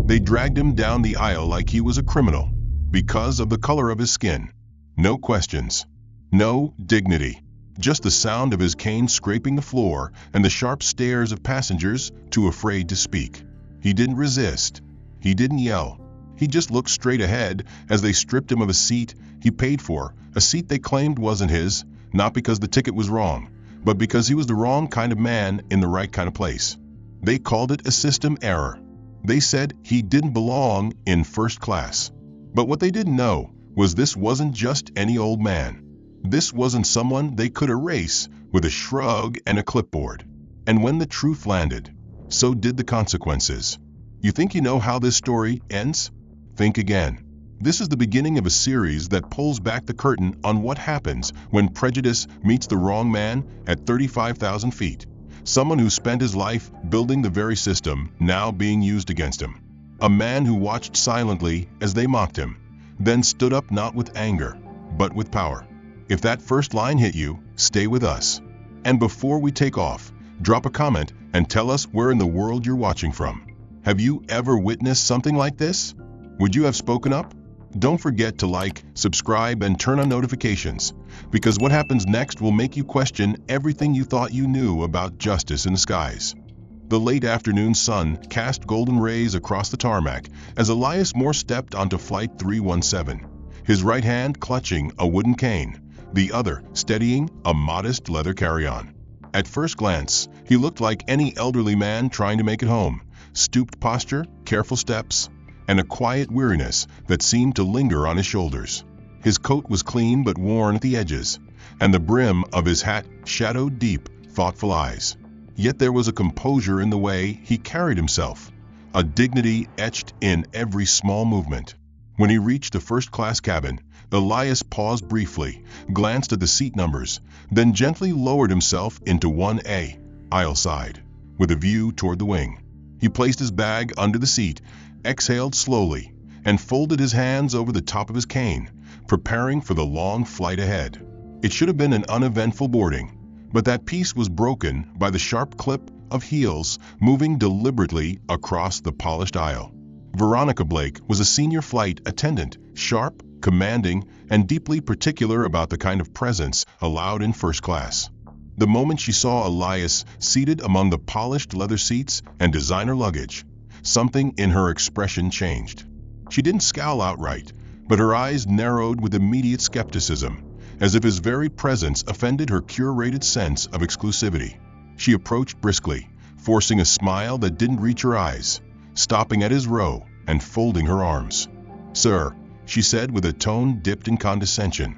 They dragged him down the aisle like he was a criminal, because of the color of his skin. No questions. No dignity. Just the sound of his cane scraping the floor and the sharp stares of passengers too afraid to speak. He didn't resist. He didn't yell. He just looked straight ahead as they stripped him of a seat he paid for, a seat they claimed wasn't his, not because the ticket was wrong, but because he was the wrong kind of man in the right kind of place. They called it a system error. They said he didn't belong in first class. But what they didn't know was this wasn't just any old man. This wasn't someone they could erase with a shrug and a clipboard. And when the truth landed, so did the consequences. You think you know how this story ends? Think again. This is the beginning of a series that pulls back the curtain on what happens when prejudice meets the wrong man at 35,000 feet. Someone who spent his life building the very system now being used against him. A man who watched silently as they mocked him, then stood up not with anger, but with power. If that first line hit you, stay with us. And before we take off, drop a comment and tell us where in the world you're watching from. Have you ever witnessed something like this? Would you have spoken up? Don't forget to like, subscribe, and turn on notifications, because what happens next will make you question everything you thought you knew about justice in the skies. The late afternoon sun cast golden rays across the tarmac as Elias Moore stepped onto Flight 317, his right hand clutching a wooden cane, the other steadying a modest leather carry-on. At first glance, he looked like any elderly man trying to make it home, stooped posture, careful steps, and a quiet weariness that seemed to linger on his shoulders. His coat was clean but worn at the edges, and the brim of his hat shadowed deep, thoughtful eyes. Yet there was a composure in the way he carried himself, a dignity etched in every small movement. When he reached the first-class cabin, Elias paused briefly, glanced at the seat numbers, then gently lowered himself into 1A, aisle side, with a view toward the wing. He placed his bag under the seat, exhaled slowly, and folded his hands over the top of his cane, preparing for the long flight ahead. It should have been an uneventful boarding, but that peace was broken by the sharp clip of heels moving deliberately across the polished aisle. Veronica Blake was a senior flight attendant, sharp, commanding, and deeply particular about the kind of presence allowed in first class. The moment she saw Elias seated among the polished leather seats and designer luggage, something in her expression changed. She didn't scowl outright, but her eyes narrowed with immediate skepticism, as if his very presence offended her curated sense of exclusivity. She approached briskly, forcing a smile that didn't reach her eyes, stopping at his row and folding her arms. "Sir," she said with a tone dipped in condescension,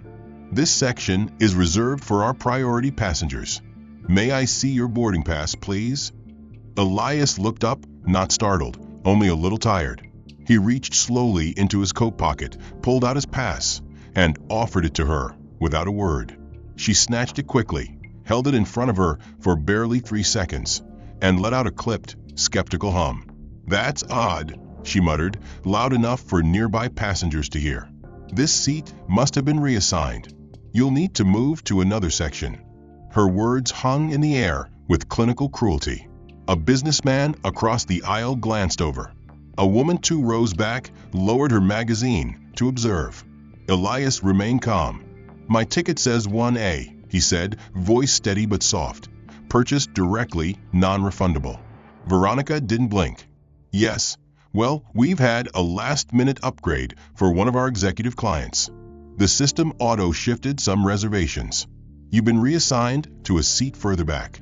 "this section is reserved for our priority passengers. May I see your boarding pass, please?" Elias looked up, not startled, only a little tired. He reached slowly into his coat pocket, pulled out his pass, and offered it to her, without a word. She snatched it quickly, held it in front of her for barely 3 seconds, and let out a clipped, skeptical hum. "That's odd," she muttered, loud enough for nearby passengers to hear. "This seat must have been reassigned. You'll need to move to another section." Her words hung in the air with clinical cruelty. A businessman across the aisle glanced over. A woman 2 rows back lowered her magazine to observe. Elias remained calm. "My ticket says 1A, he said, voice steady but soft. "Purchased directly, non-refundable." Veronica didn't blink. "Yes. Well, we've had a last-minute upgrade for one of our executive clients. The system auto-shifted some reservations. You've been reassigned to a seat further back."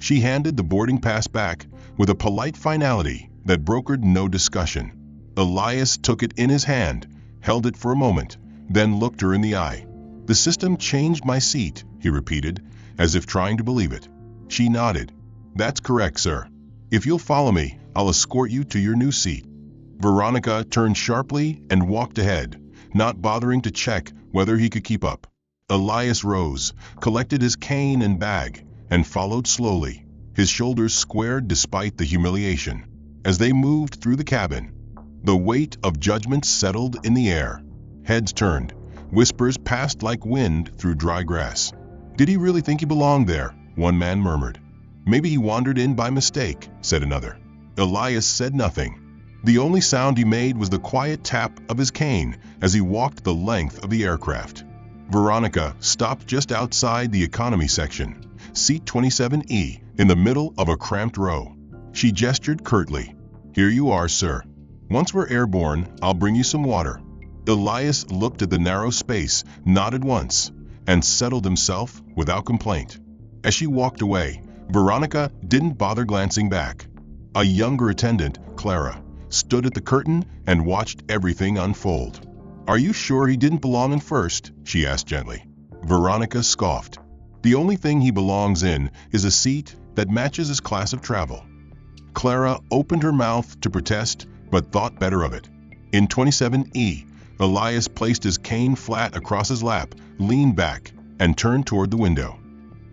She handed the boarding pass back with a polite finality that brokered no discussion. Elias took it in his hand, held it for a moment, then looked her in the eye. "The system changed my seat," he repeated, as if trying to believe it. She nodded. "That's correct, sir. If you'll follow me, I'll escort you to your new seat." Veronica turned sharply and walked ahead, not bothering to check whether he could keep up. Elias rose, collected his cane and bag, and followed slowly, his shoulders squared despite the humiliation. As they moved through the cabin, the weight of judgment settled in the air. Heads turned, whispers passed like wind through dry grass. "Did he really think he belonged there?" one man murmured. "Maybe he wandered in by mistake," said another. Elias said nothing. The only sound he made was the quiet tap of his cane as he walked the length of the aircraft. Veronica stopped just outside the economy section, seat 27E, in the middle of a cramped row. She gestured curtly. "Here you are, sir. Once we're airborne, I'll bring you some water." Elias looked at the narrow space, nodded once, and settled himself without complaint. As she walked away, Veronica didn't bother glancing back. A younger attendant, Clara, stood at the curtain and watched everything unfold. "Are you sure he didn't belong in first?" she asked gently. Veronica scoffed. "The only thing he belongs in is a seat that matches his class of travel." Clara opened her mouth to protest, but thought better of it. In 27E, Elias placed his cane flat across his lap, leaned back, and turned toward the window.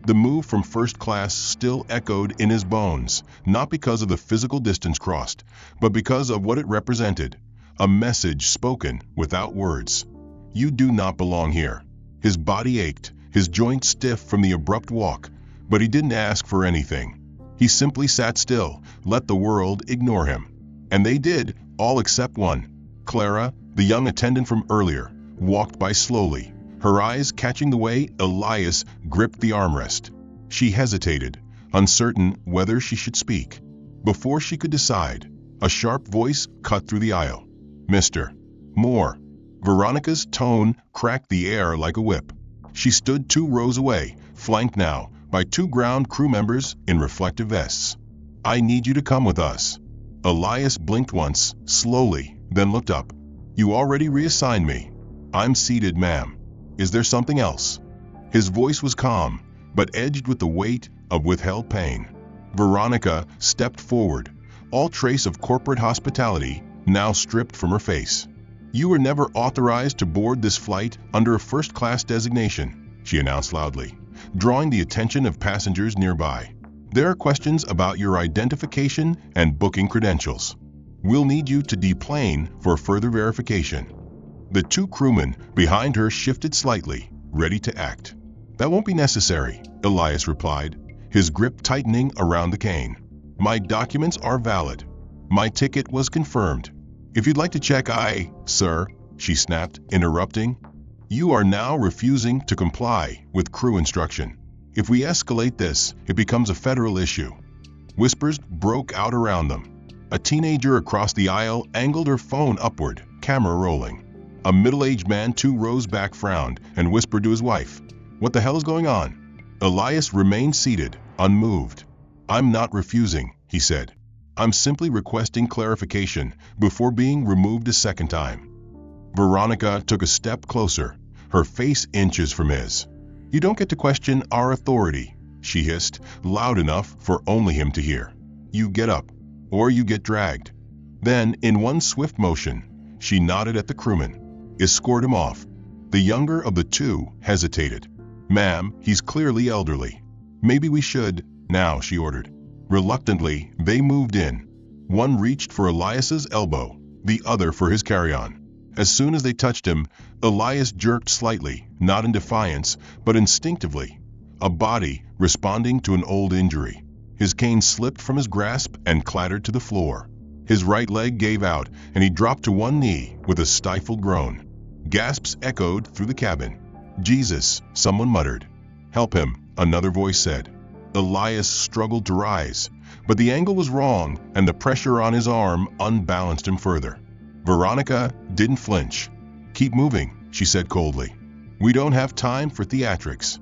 The move from first class still echoed in his bones, not because of the physical distance crossed, but because of what it represented. A message spoken without words. "You do not belong here." His body ached, his joints stiff from the abrupt walk, but he didn't ask for anything. He simply sat still, let the world ignore him. And they did, all except one. Clara, the young attendant from earlier, walked by slowly, her eyes catching the way Elias gripped the armrest. She hesitated, uncertain whether she should speak. Before she could decide, a sharp voice cut through the aisle. "Mr. Moore." Veronica's tone cracked the air like a whip. She stood 2 rows away, flanked now by 2 ground crew members in reflective vests. "I need you to come with us." Elias blinked once, slowly, then looked up. "You already reassigned me." "I'm seated, ma'am. Is there something else?" His voice was calm, but edged with the weight of withheld pain. Veronica stepped forward, all trace of corporate hospitality now stripped from her face. "You were never authorized to board this flight under a first-class designation," she announced loudly, drawing the attention of passengers nearby. "There are questions about your identification and booking credentials. We'll need you to deplane for further verification." The 2 crewmen behind her shifted slightly, ready to act. "That won't be necessary," Elias replied, his grip tightening around the cane. "My documents are valid. My ticket was confirmed. If you'd like to check Sir," she snapped, interrupting. "You are now refusing to comply with crew instruction. If we escalate this, it becomes a federal issue." Whispers broke out around them. A teenager across the aisle angled her phone upward, camera rolling. A middle-aged man 2 rows back frowned and whispered to his wife, "What the hell is going on?" Elias remained seated, unmoved. "I'm not refusing," he said. "I'm simply requesting clarification before being removed a second time." Veronica took a step closer, her face inches from his. "You don't get to question our authority," she hissed, loud enough for only him to hear. "You get up, or you get dragged." Then, in one swift motion, she nodded at the crewman. "Escort him off." The younger of the 2 hesitated. "Ma'am, he's clearly elderly." "Maybe we should," now, she ordered. Reluctantly, they moved in. One reached for Elias's elbow, the other for his carry-on. As soon as they touched him, Elias jerked slightly, not in defiance, but instinctively, a body responding to an old injury. His cane slipped from his grasp and clattered to the floor. His right leg gave out, and he dropped to one knee with a stifled groan. Gasps echoed through the cabin. "Jesus," someone muttered. "Help him," another voice said. Elias struggled to rise, but the angle was wrong, and the pressure on his arm unbalanced him further. Veronica didn't flinch. "Keep moving," she said coldly. "We don't have time for theatrics."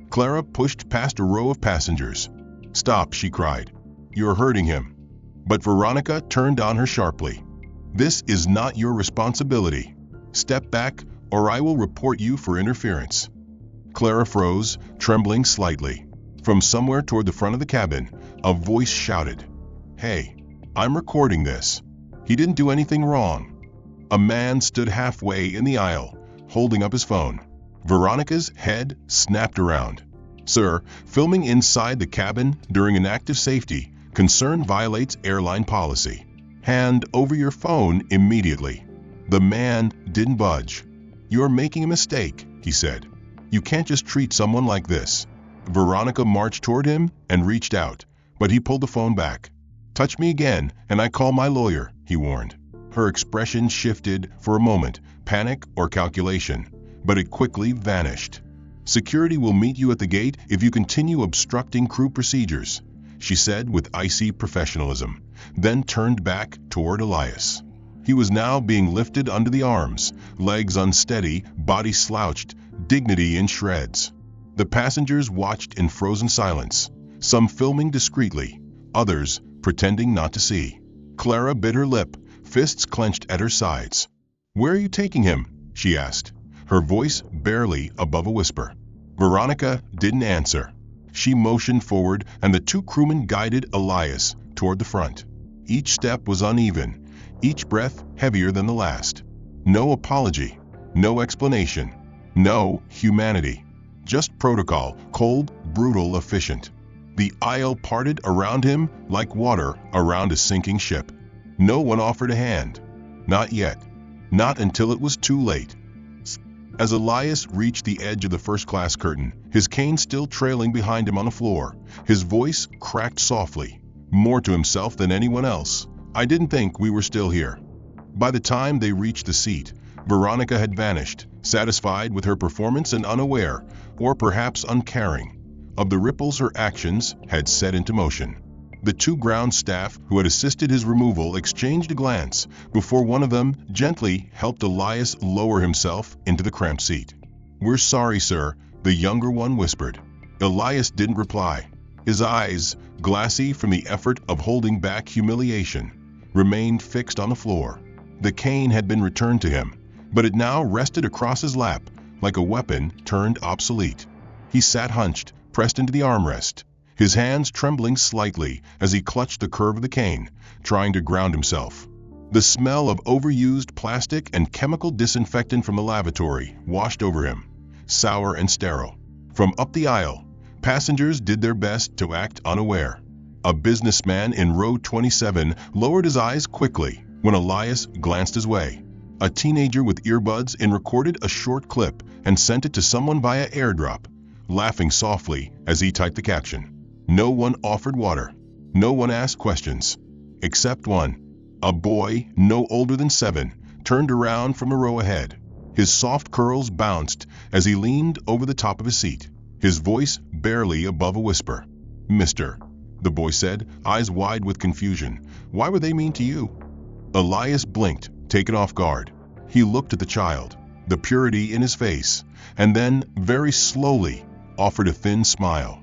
Clara pushed past a row of passengers. "Stop," she cried. "You're hurting him." But Veronica turned on her sharply. "This is not your responsibility. Step back, or I will report you for interference." Clara froze, trembling slightly. From somewhere toward the front of the cabin, a voice shouted, "Hey, I'm recording this. He didn't do anything wrong." A man stood halfway in the aisle, holding up his phone. Veronica's head snapped around. "Sir, filming inside the cabin during an act of safety concern violates airline policy. Hand over your phone immediately." The man didn't budge. "You're making a mistake," he said. "You can't just treat someone like this." Veronica marched toward him and reached out, but he pulled the phone back. Touch me again, and I call my lawyer, he warned. Her expression shifted for a moment, panic or calculation, but it quickly vanished. Security will meet you at the gate if you continue obstructing crew procedures, she said with icy professionalism, then turned back toward Elias. He was now being lifted under the arms, legs unsteady, body slouched, dignity in shreds. The passengers watched in frozen silence, some filming discreetly, others pretending not to see. Clara bit her lip, fists clenched at her sides. "Where are you taking him?" she asked, her voice barely above a whisper. Veronica didn't answer. She motioned forward, and the two crewmen guided Elias toward the front. Each step was uneven, each breath heavier than the last. No apology, no explanation, no humanity. Just protocol, cold, brutal, efficient. The aisle parted around him like water around a sinking ship. No one offered a hand. Not yet. Not until it was too late. As Elias reached the edge of the first-class curtain, his cane still trailing behind him on the floor, his voice cracked softly, more to himself than anyone else. "I didn't think we were still here." By the time they reached the seat, Veronica had vanished, satisfied with her performance and unaware, or perhaps uncaring, of the ripples her actions had set into motion. The two ground staff who had assisted his removal exchanged a glance before one of them gently helped Elias lower himself into the cramped seat. "We're sorry, sir," the younger one whispered. Elias didn't reply. His eyes, glassy from the effort of holding back humiliation, remained fixed on the floor. The cane had been returned to him, but it now rested across his lap like a weapon turned obsolete. He sat hunched, pressed into the armrest, his hands trembling slightly as he clutched the curve of the cane, trying to ground himself. The smell of overused plastic and chemical disinfectant from the lavatory washed over him, sour and sterile. From up the aisle, passengers did their best to act unaware. A businessman in row 27 lowered his eyes quickly when Elias glanced his way. A teenager with earbuds in recorded a short clip and sent it to someone via airdrop, laughing softly as he typed the caption. No one offered water. No one asked questions. Except one. A boy, no older than 7, turned around from a row ahead. His soft curls bounced as he leaned over the top of his seat, his voice barely above a whisper. "Mister," the boy said, eyes wide with confusion. "Why were they mean to you?" Elias blinked, taken off guard. He looked at the child, the purity in his face, and then, very slowly, offered a thin smile.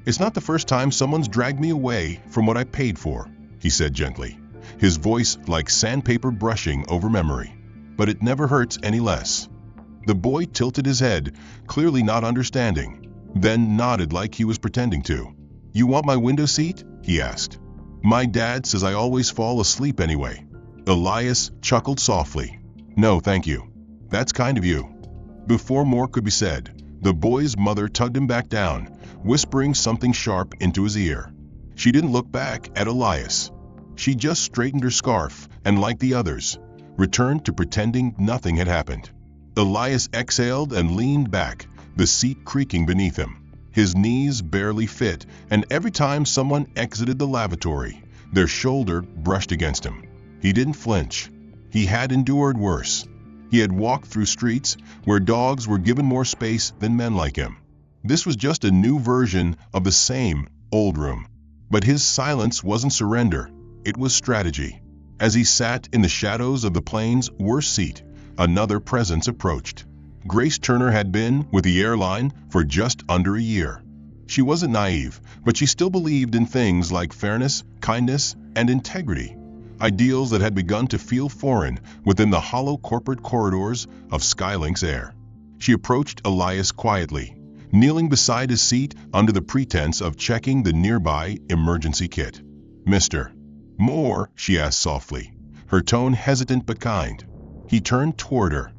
"It's not the first time someone's dragged me away from what I paid for," he said gently, his voice like sandpaper brushing over memory. "But it never hurts any less." The boy tilted his head, clearly not understanding, then nodded like he was pretending to. "You want my window seat?" he asked. "My dad says I always fall asleep anyway." Elias chuckled softly. "No, thank you. That's kind of you." Before more could be said, the boy's mother tugged him back down, whispering something sharp into his ear. She didn't look back at Elias. She just straightened her scarf and, like the others, returned to pretending nothing had happened. Elias exhaled and leaned back, the seat creaking beneath him. His knees barely fit, and every time someone exited the lavatory, their shoulder brushed against him. He didn't flinch. He had endured worse. He had walked through streets where dogs were given more space than men like him. This was just a new version of the same old room. But his silence wasn't surrender, it was strategy. As he sat in the shadows of the plane's worst seat, another presence approached. Grace Turner had been with the airline for just under a year. She wasn't naive, but she still believed in things like fairness, kindness, and integrity, ideals that had begun to feel foreign within the hollow corporate corridors of Skylink's air. She approached Elias quietly, kneeling beside his seat under the pretense of checking the nearby emergency kit. "Mr. Moore?" she asked softly, her tone hesitant but kind. He turned toward her,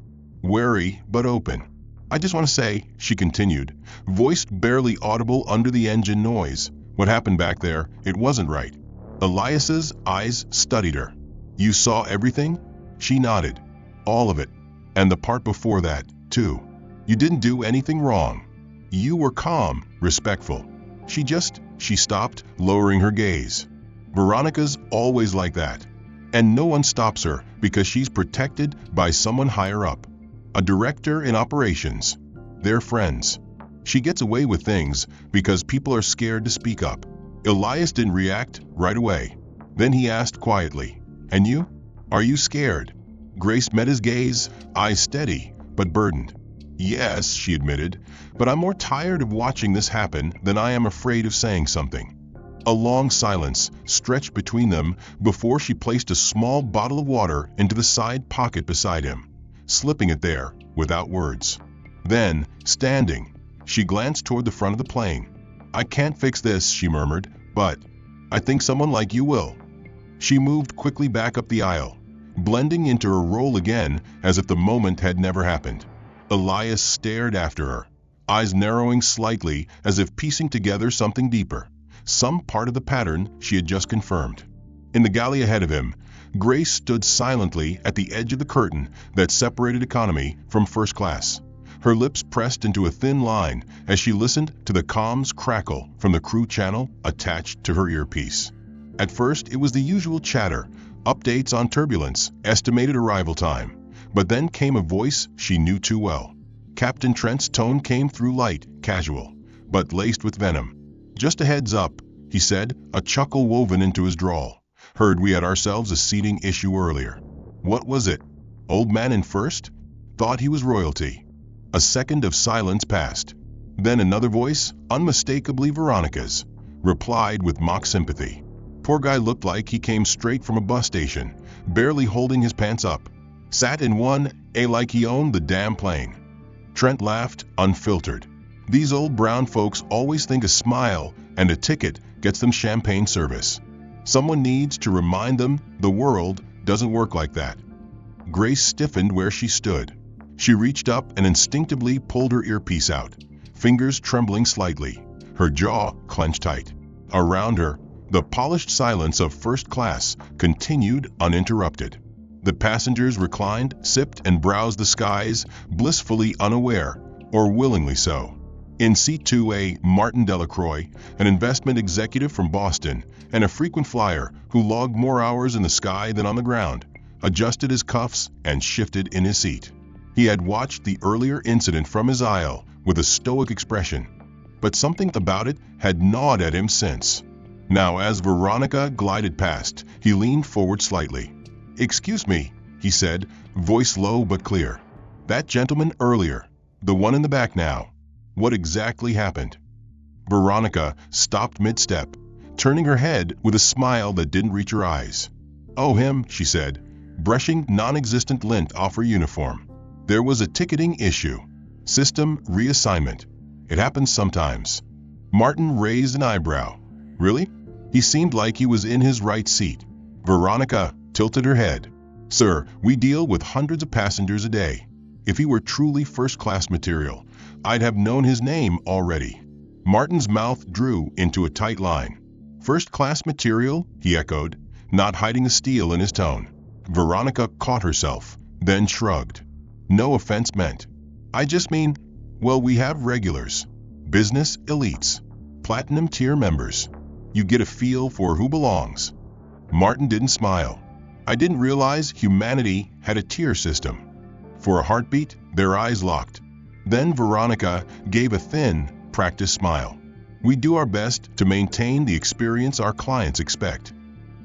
wary but open. "I just want to say," she continued, voice barely audible under the engine noise, "what happened back there, it wasn't right." Elias's eyes studied her. "You saw everything?" She nodded. "All of it. And the part before that, too. You didn't do anything wrong. You were calm, respectful. She stopped, lowering her gaze. Veronica's always like that. And no one stops her because she's protected by someone higher up. A director in operations. They're friends. She gets away with things because people are scared to speak up. Elias didn't react right away. Then he asked quietly, "And you? Are you scared?" Grace met his gaze, eyes steady, but burdened. "Yes," she admitted, "but I'm more tired of watching this happen than I am afraid of saying something." A long silence stretched between them before she placed a small bottle of water into the side pocket beside him, slipping it there without words. Then, standing, she glanced toward the front of the plane. "I can't fix this," she murmured, "but I think someone like you will." She moved quickly back up the aisle, blending into her role again as if the moment had never happened. Elias stared after her, eyes narrowing slightly as if piecing together something deeper, some part of the pattern she had just confirmed. In the galley ahead of him, Grace stood silently at the edge of the curtain that separated economy from first class, her lips pressed into a thin line as she listened to the comms crackle from the crew channel attached to her earpiece. At first, it was the usual chatter, updates on turbulence, estimated arrival time, but then came a voice she knew too well. Captain Trent's tone came through light, casual, but laced with venom. "Just a heads up," he said, a chuckle woven into his drawl. "Heard we had ourselves a seating issue earlier." "What was it? Old man in first? Thought he was royalty." A second of silence passed. Then another voice, unmistakably Veronica's, replied with mock sympathy. Poor guy looked like he came straight from a bus station, barely holding his pants up. Sat in one, like he owned the damn plane. Trent laughed, unfiltered. These old brown folks always think a smile and a ticket gets them champagne service. Someone needs to remind them the world doesn't work like that. Grace stiffened where she stood. She reached up and instinctively pulled her earpiece out, fingers trembling slightly, her jaw clenched tight. Around her, the polished silence of first class continued uninterrupted. The passengers reclined, sipped, and browsed the skies, blissfully unaware, or willingly so. In seat 2A, Martin Delacroix, an investment executive from Boston and a frequent flyer who logged more hours in the sky than on the ground, adjusted his cuffs and shifted in his seat. He had watched the earlier incident from his aisle with a stoic expression, but something about it had gnawed at him since. Now, as Veronica glided past, he leaned forward slightly. "Excuse me," he said, voice low but clear. "That gentleman earlier, the one in the back now. What exactly happened?" Veronica stopped mid-step, turning her head with a smile that didn't reach her eyes. "Oh, him," she said, brushing non-existent lint off her uniform. "There was a ticketing issue. System reassignment. It happens sometimes." Martin raised an eyebrow. "Really?" He seemed like he was in his right seat. Veronica tilted her head. "Sir, we deal with hundreds of passengers a day. If he were truly first-class material, I'd have known his name already." Martin's mouth drew into a tight line. "First-class material?" he echoed, not hiding the steel in his tone. Veronica caught herself, then shrugged. "No offense meant. I just mean, well, we have regulars, business elites, platinum tier members. You get a feel for who belongs." Martin didn't smile. "I didn't realize humanity had a tier system." For a heartbeat, their eyes locked. Then Veronica gave a thin, practiced smile. "We do our best to maintain the experience our clients expect."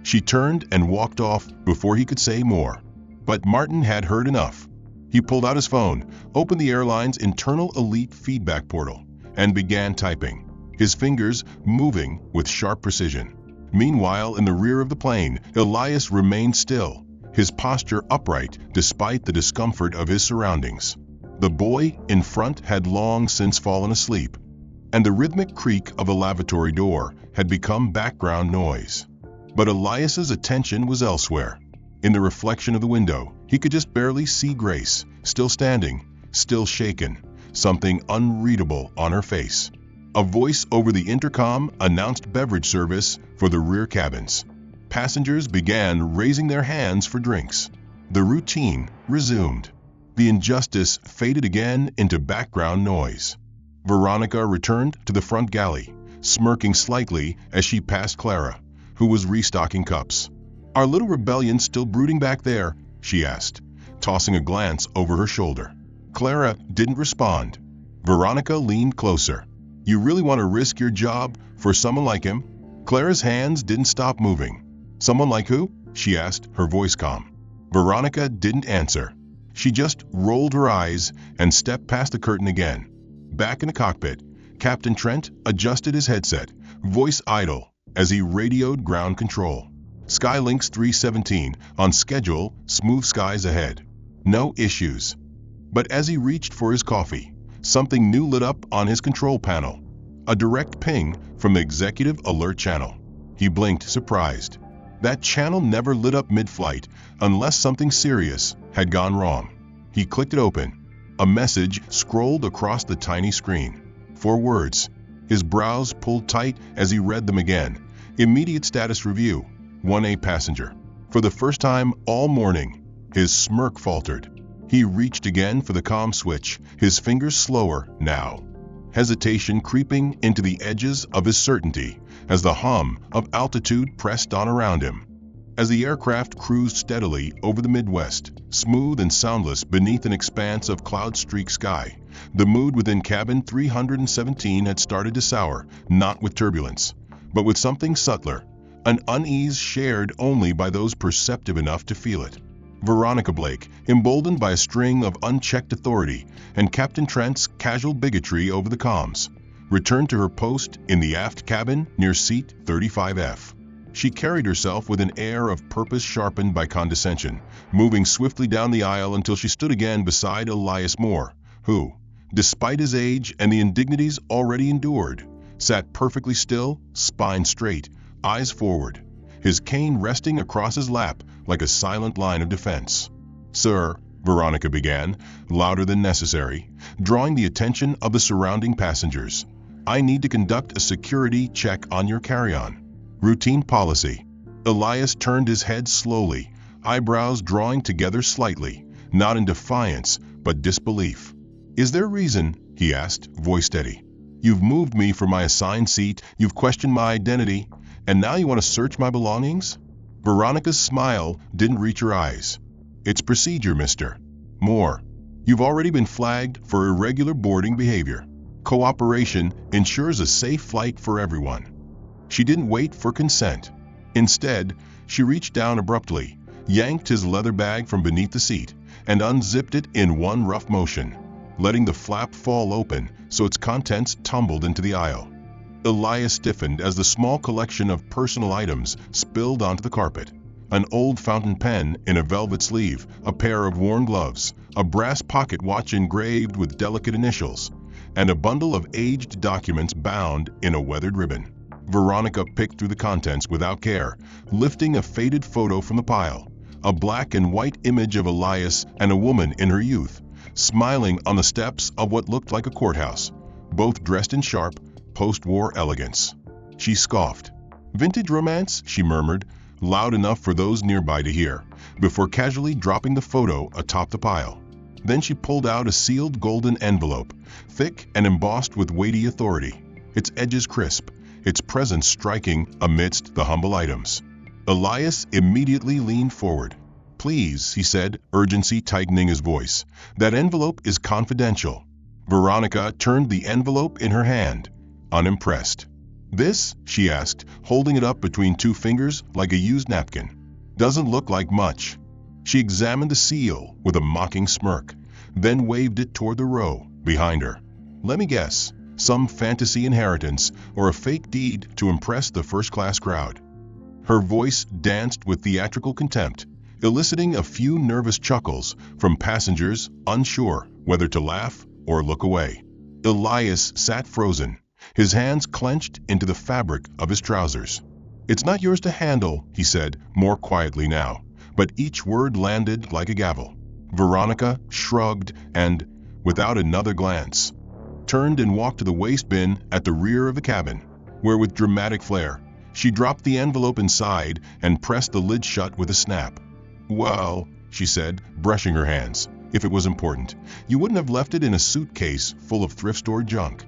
She turned and walked off before he could say more. But Martin had heard enough. He pulled out his phone, opened the airline's internal elite feedback portal, and began typing, his fingers moving with sharp precision. Meanwhile, in the rear of the plane, Elias remained still, his posture upright despite the discomfort of his surroundings. The boy in front had long since fallen asleep, and the rhythmic creak of a lavatory door had become background noise. But Elias's attention was elsewhere. In the reflection of the window, he could just barely see Grace, still standing, still shaken, something unreadable on her face. A voice over the intercom announced beverage service for the rear cabins. Passengers began raising their hands for drinks. The routine resumed. The injustice faded again into background noise. Veronica returned to the front galley, smirking slightly as she passed Clara, who was restocking cups. "Our little rebellion still brooding back there?" she asked, tossing a glance over her shoulder. Clara didn't respond. Veronica leaned closer. "You really want to risk your job for someone like him?" Clara's hands didn't stop moving. "Someone like who?" she asked, her voice calm. Veronica didn't answer. She just rolled her eyes and stepped past the curtain again. Back in the cockpit, Captain Trent adjusted his headset, voice idle, as he radioed ground control. "Skylinks 317, on schedule, smooth skies ahead. No issues." But as he reached for his coffee, something new lit up on his control panel. A direct ping from the executive alert channel. He blinked, surprised. That channel never lit up mid-flight unless something serious had gone wrong. He clicked it open. A message scrolled across the tiny screen. 4 words. His brows pulled tight as he read them again. "Immediate status review. 1A passenger." For the first time all morning, his smirk faltered. He reached again for the comm switch, his fingers slower now. Hesitation creeping into the edges of his certainty as the hum of altitude pressed on around him. As the aircraft cruised steadily over the Midwest, smooth and soundless beneath an expanse of cloud-streaked sky, the mood within cabin 317 had started to sour, not with turbulence, but with something subtler, an unease shared only by those perceptive enough to feel it. Veronica Blake, emboldened by a string of unchecked authority and Captain Trent's casual bigotry over the comms, returned to her post in the aft cabin near seat 35F. She carried herself with an air of purpose sharpened by condescension, moving swiftly down the aisle until she stood again beside Elias Moore, who, despite his age and the indignities already endured, sat perfectly still, spine straight, eyes forward, his cane resting across his lap like a silent line of defense. "Sir," Veronica began, louder than necessary, drawing the attention of the surrounding passengers, "I need to conduct a security check on your carry-on." "Routine policy." Elias turned his head slowly, eyebrows drawing together slightly, not in defiance, but disbelief. "Is there a reason?" he asked, voice steady. "You've moved me from my assigned seat, you've questioned my identity, and now you want to search my belongings?" Veronica's smile didn't reach her eyes. "It's procedure, Mr. Moore. You've already been flagged for irregular boarding behavior. Cooperation ensures a safe flight for everyone." She didn't wait for consent. Instead, she reached down abruptly, yanked his leather bag from beneath the seat, and unzipped it in one rough motion, letting the flap fall open so its contents tumbled into the aisle. Elias stiffened as the small collection of personal items spilled onto the carpet. An old fountain pen in a velvet sleeve, a pair of worn gloves, a brass pocket watch engraved with delicate initials, and a bundle of aged documents bound in a weathered ribbon. Veronica picked through the contents without care, lifting a faded photo from the pile, a black and white image of Elias and a woman in her youth, smiling on the steps of what looked like a courthouse, both dressed in sharp, post-war elegance. She scoffed. "Vintage romance?" she murmured, loud enough for those nearby to hear, before casually dropping the photo atop the pile. Then she pulled out a sealed golden envelope, thick and embossed with weighty authority, its edges crisp, its presence striking amidst the humble items. Elias immediately leaned forward. "Please," he said, urgency tightening his voice, "that envelope is confidential." Veronica turned the envelope in her hand, unimpressed. "This?" she asked, holding it up between 2 fingers like a used napkin. "Doesn't look like much." She examined the seal with a mocking smirk, then waved it toward the row behind her. "Let me guess, some fantasy inheritance or a fake deed to impress the first-class crowd." Her voice danced with theatrical contempt, eliciting a few nervous chuckles from passengers unsure whether to laugh or look away. Elias sat frozen, his hands clenched into the fabric of his trousers. "It's not yours to handle," he said, more quietly now, but each word landed like a gavel. Veronica shrugged and, without another glance, turned and walked to the waste bin at the rear of the cabin, where with dramatic flair, she dropped the envelope inside and pressed the lid shut with a snap. "Well," she said, brushing her hands, "if it was important, you wouldn't have left it in a suitcase full of thrift store junk."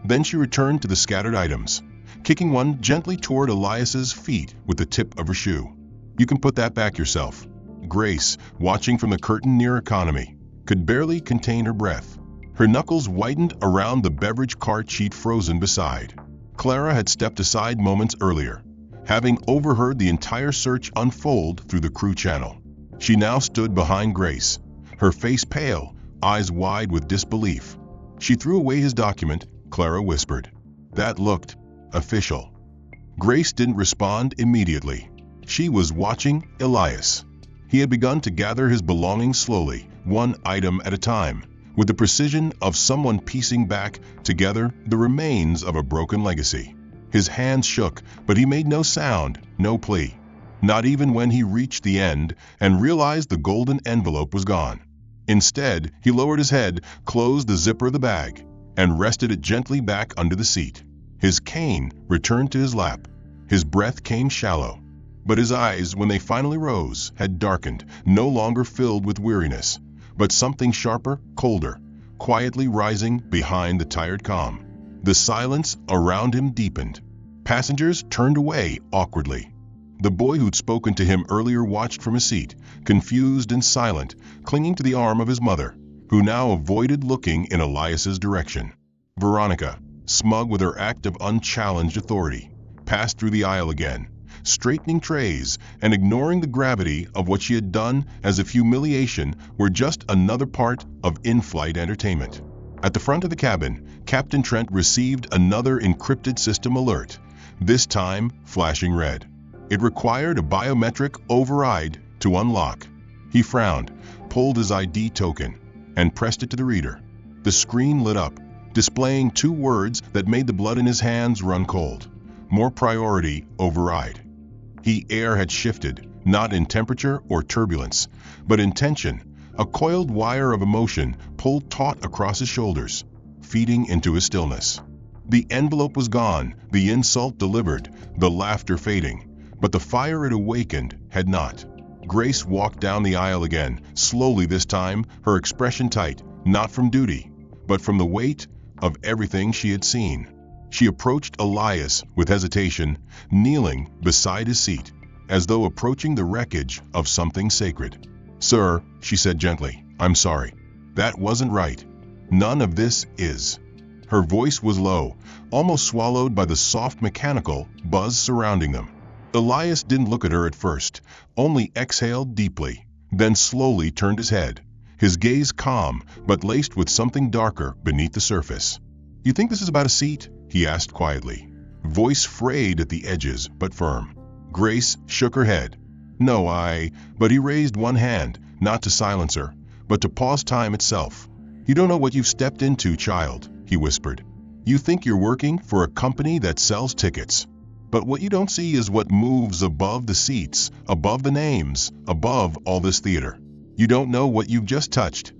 Then she returned to the scattered items, kicking one gently toward Elias's feet with the tip of her shoe. "You can put that back yourself." Grace, watching from the curtain near economy, could barely contain her breath. Her knuckles whitened around the beverage cart she'd frozen beside. Clara had stepped aside moments earlier, having overheard the entire search unfold through the crew channel. She now stood behind Grace, her face pale, eyes wide with disbelief. "She threw away his document," Clara whispered. "That looked official." Grace didn't respond immediately. She was watching Elias. He had begun to gather his belongings slowly, one item at a time, with the precision of someone piecing back together the remains of a broken legacy. His hands shook, but he made no sound, no plea. Not even when he reached the end and realized the golden envelope was gone. Instead, he lowered his head, closed the zipper of the bag, and rested it gently back under the seat. His cane returned to his lap. His breath came shallow. But his eyes, when they finally rose, had darkened, no longer filled with weariness, but something sharper, colder, quietly rising behind the tired calm. The silence around him deepened. Passengers turned away awkwardly. The boy who'd spoken to him earlier watched from his seat, confused and silent, clinging to the arm of his mother, who now avoided looking in Elias's direction. Veronica, smug with her act of unchallenged authority, passed through the aisle again, straightening trays and ignoring the gravity of what she had done as if humiliation were just another part of in-flight entertainment. At the front of the cabin, Captain Trent received another encrypted system alert, this time flashing red. It required a biometric override to unlock. He frowned, pulled his ID token, and pressed it to the reader. The screen lit up, displaying two words that made the blood in his hands run cold. More priority override. Air had shifted, not in temperature or turbulence, but in tension. A coiled wire of emotion pulled taut across his shoulders, feeding into his stillness. The envelope was gone, the insult delivered, the laughter fading, but the fire it awakened had not. Grace walked down the aisle again, slowly this time, her expression tight, not from duty, but from the weight of everything she had seen. She approached Elias with hesitation, kneeling beside his seat, as though approaching the wreckage of something sacred. "Sir," she said gently, "I'm sorry. That wasn't right. None of this is." Her voice was low, almost swallowed by the soft mechanical buzz surrounding them. Elias didn't look at her at first, only exhaled deeply, then slowly turned his head, his gaze calm but laced with something darker beneath the surface. "You think this is about a seat?" he asked quietly, voice frayed at the edges but firm. Grace shook her head. "No, But he raised one hand, not to silence her, but to pause time itself. "You don't know what you've stepped into, child," he whispered. "You think you're working for a company that sells tickets. But what you don't see is what moves above the seats, above the names, above all this theater. You don't know what you've just touched."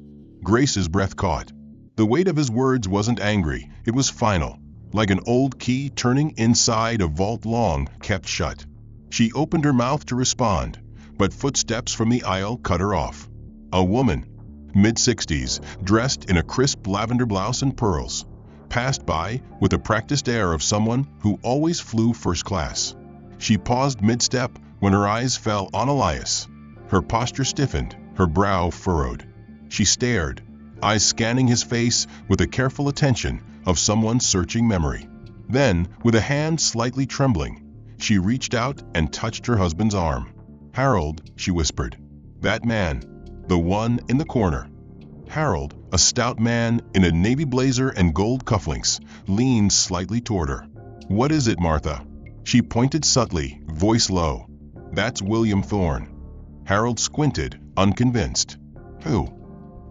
Grace's breath caught. The weight of his words wasn't angry, it was final, like an old key turning inside a vault long kept shut. She opened her mouth to respond, but footsteps from the aisle cut her off. A woman, mid-60s, dressed in a crisp lavender blouse and pearls, passed by with the practiced air of someone who always flew first class. She paused mid-step when her eyes fell on Elias. Her posture stiffened, her brow furrowed. She stared, eyes scanning his face with the careful attention of someone searching memory. Then, with a hand slightly trembling, she reached out and touched her husband's arm. "Harold," she whispered. "That man, the one in the corner." Harold, a stout man in a navy blazer and gold cufflinks, leaned slightly toward her. "What is it, Martha?" She pointed subtly, voice low. "That's William Thorne." Harold squinted, unconvinced. "Who?"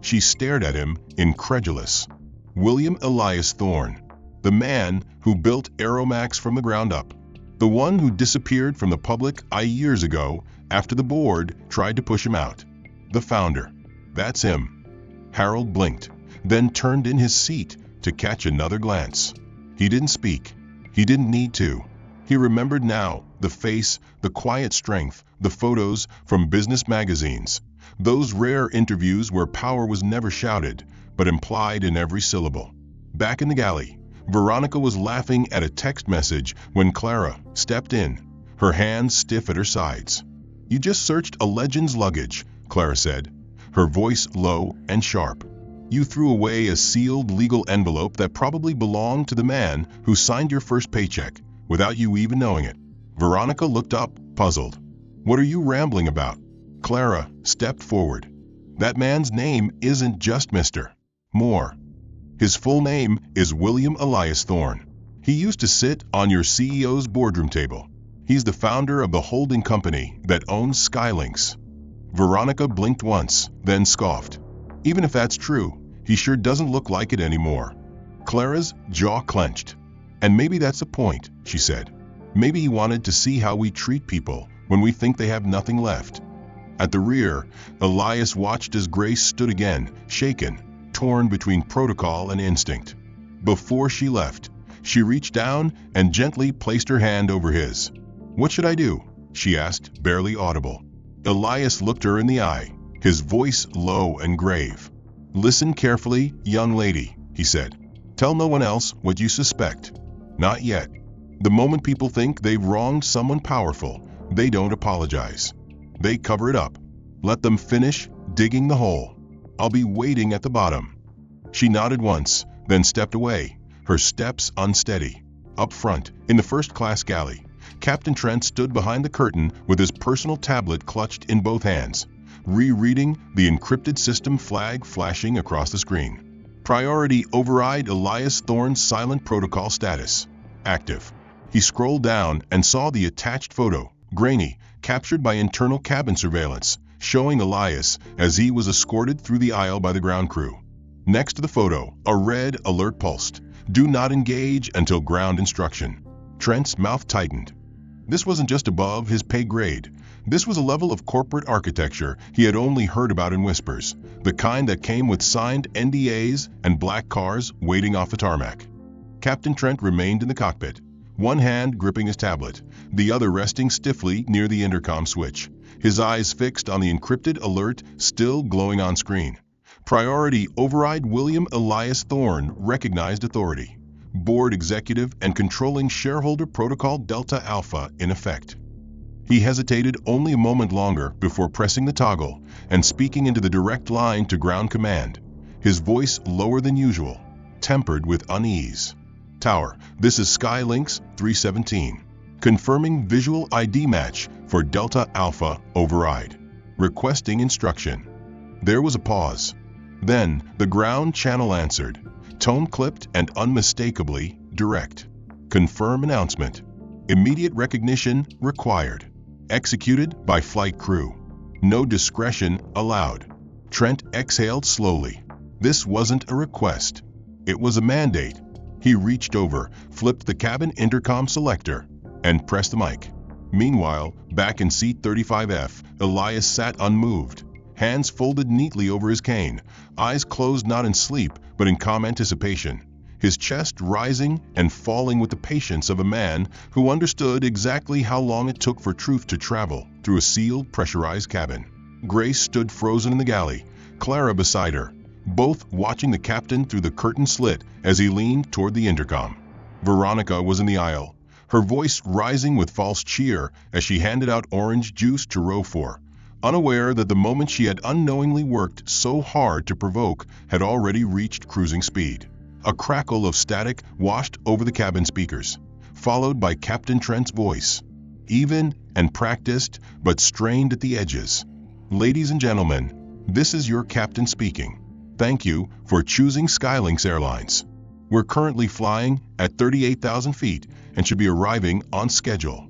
She stared at him, incredulous. William Elias Thorne, the man who built Aeromax from the ground up. The one who disappeared from the public eye years ago after the board tried to push him out. The founder. "That's him." Harold blinked, then turned in his seat to catch another glance. He didn't speak. He didn't need to. He remembered now, the face, the quiet strength, the photos from business magazines. Those rare interviews where power was never shouted, but implied in every syllable. Back in the galley, Veronica was laughing at a text message when Clara stepped in, her hands stiff at her sides. "You just searched a legend's luggage," Clara said, her voice low and sharp. "You threw away a sealed legal envelope that probably belonged to the man who signed your first paycheck, without you even knowing it." Veronica looked up, puzzled. "What are you rambling about?" Clara stepped forward. "That man's name isn't just Mr. Moore. His full name is William Elias Thorne. He used to sit on your CEO's boardroom table. He's the founder of the holding company that owns Skylinks." Veronica blinked once, then scoffed. "Even if that's true, he sure doesn't look like it anymore." Clara's jaw clenched. "And maybe that's the point," she said. "Maybe he wanted to see how we treat people when we think they have nothing left." At the rear, Elias watched as Grace stood again, shaken, torn between protocol and instinct. Before she left, she reached down and gently placed her hand over his. "What should I do?" she asked, barely audible. Elias looked her in the eye, his voice low and grave. "Listen carefully, young lady," he said. "Tell no one else what you suspect. Not yet. The moment people think they've wronged someone powerful, they don't apologize. They cover it up. Let them finish digging the hole. I'll be waiting at the bottom." She nodded once, then stepped away, her steps unsteady. Up front, in the first-class galley, Captain Trent stood behind the curtain with his personal tablet clutched in both hands, rereading the encrypted system flag flashing across the screen. Priority override Elias Thorne's silent protocol status. Active. He scrolled down and saw the attached photo, grainy, captured by internal cabin surveillance, showing Elias as he was escorted through the aisle by the ground crew. Next to the photo, a red alert pulsed. "Do not engage until ground instruction." Trent's mouth tightened. This wasn't just above his pay grade. This was a level of corporate architecture he had only heard about in whispers, the kind that came with signed NDAs and black cars waiting off the tarmac. Captain Trent remained in the cockpit, one hand gripping his tablet, the other resting stiffly near the intercom switch, his eyes fixed on the encrypted alert still glowing on screen. Priority override William Elias Thorne recognized authority. Board executive and controlling shareholder protocol Delta Alpha in effect. He hesitated only a moment longer before pressing the toggle and speaking into the direct line to ground command, his voice lower than usual, tempered with unease. "Tower, this is Skylinks 317. Confirming visual ID match for Delta Alpha override. Requesting instruction." There was a pause. Then the ground channel answered, tone clipped and unmistakably direct. "Confirm announcement. Immediate recognition required. Executed by flight crew. No discretion allowed." Trent exhaled slowly. This wasn't a request. It was a mandate. He reached over, flipped the cabin intercom selector, and pressed the mic. Meanwhile, back in seat 35F, Elias sat unmoved, hands folded neatly over his cane, eyes closed not in sleep but in calm anticipation, his chest rising and falling with the patience of a man who understood exactly how long it took for truth to travel through a sealed, pressurized cabin. Grace stood frozen in the galley, Clara beside her, both watching the captain through the curtain slit as he leaned toward the intercom. Veronica was in the aisle, her voice rising with false cheer as she handed out orange juice to row 4, unaware that the moment she had unknowingly worked so hard to provoke had already reached cruising speed. A crackle of static washed over the cabin speakers, followed by Captain Trent's voice, even and practiced but strained at the edges. "Ladies and gentlemen, this is your captain speaking. Thank you for choosing Skylinks Airlines. We're currently flying at 38,000 feet and should be arriving on schedule."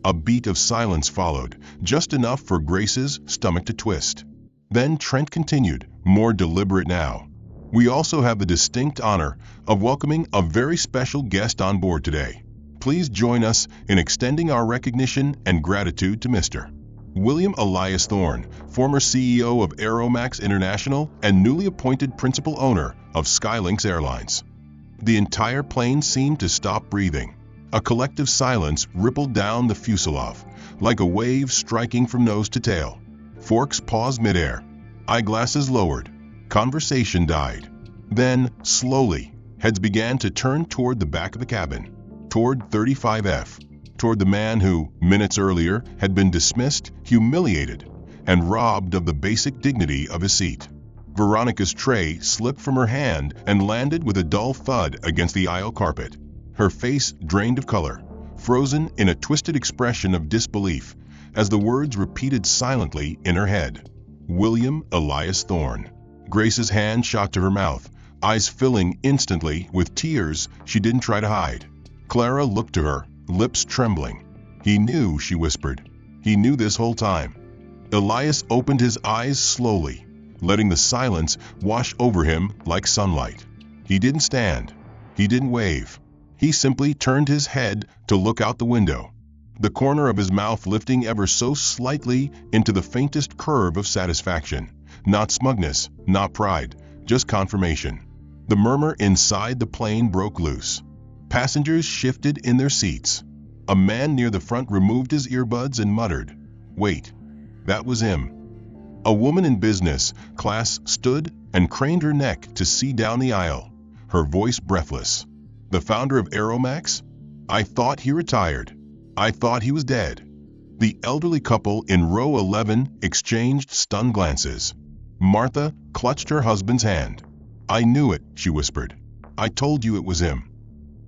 A beat of silence followed, just enough for Grace's stomach to twist. Then Trent continued, more deliberate now. "We also have the distinct honor of welcoming a very special guest on board today. Please join us in extending our recognition and gratitude to Mr. William Elias Thorne, former CEO of Aeromax International and newly appointed principal owner of Skylinks Airlines." The entire plane seemed to stop breathing. A collective silence rippled down the fuselage, like a wave striking from nose to tail. Forks paused midair. Eyeglasses lowered. Conversation died. Then, slowly, Heads began to turn toward the back of the cabin, toward 35F, toward the man who, minutes earlier, had been dismissed, humiliated, and robbed of the basic dignity of his seat. Veronica's tray slipped from her hand and landed with a dull thud against the aisle carpet. Her face drained of color, frozen in a twisted expression of disbelief, as the words repeated silently in her head. William Elias Thorne. Grace's hand shot to her mouth, eyes filling instantly with tears she didn't try to hide. Clara looked to her, lips trembling. He knew, she whispered. He knew this whole time. Elias opened his eyes slowly, letting the silence wash over him like sunlight. He didn't stand. He didn't wave. He simply turned his head to look out the window, the corner of his mouth lifting ever so slightly into the faintest curve of satisfaction. Not smugness, not pride, just confirmation. The murmur inside the plane broke loose. Passengers shifted in their seats. A man near the front removed his earbuds and muttered, "Wait." That was him. A woman in business class stood and craned her neck to see down the aisle, her voice breathless. "The founder of Aeromax? I thought he retired. I thought he was dead." The elderly couple in row 11 exchanged stunned glances. Martha clutched her husband's hand. "I knew it," she whispered. "I told you it was him."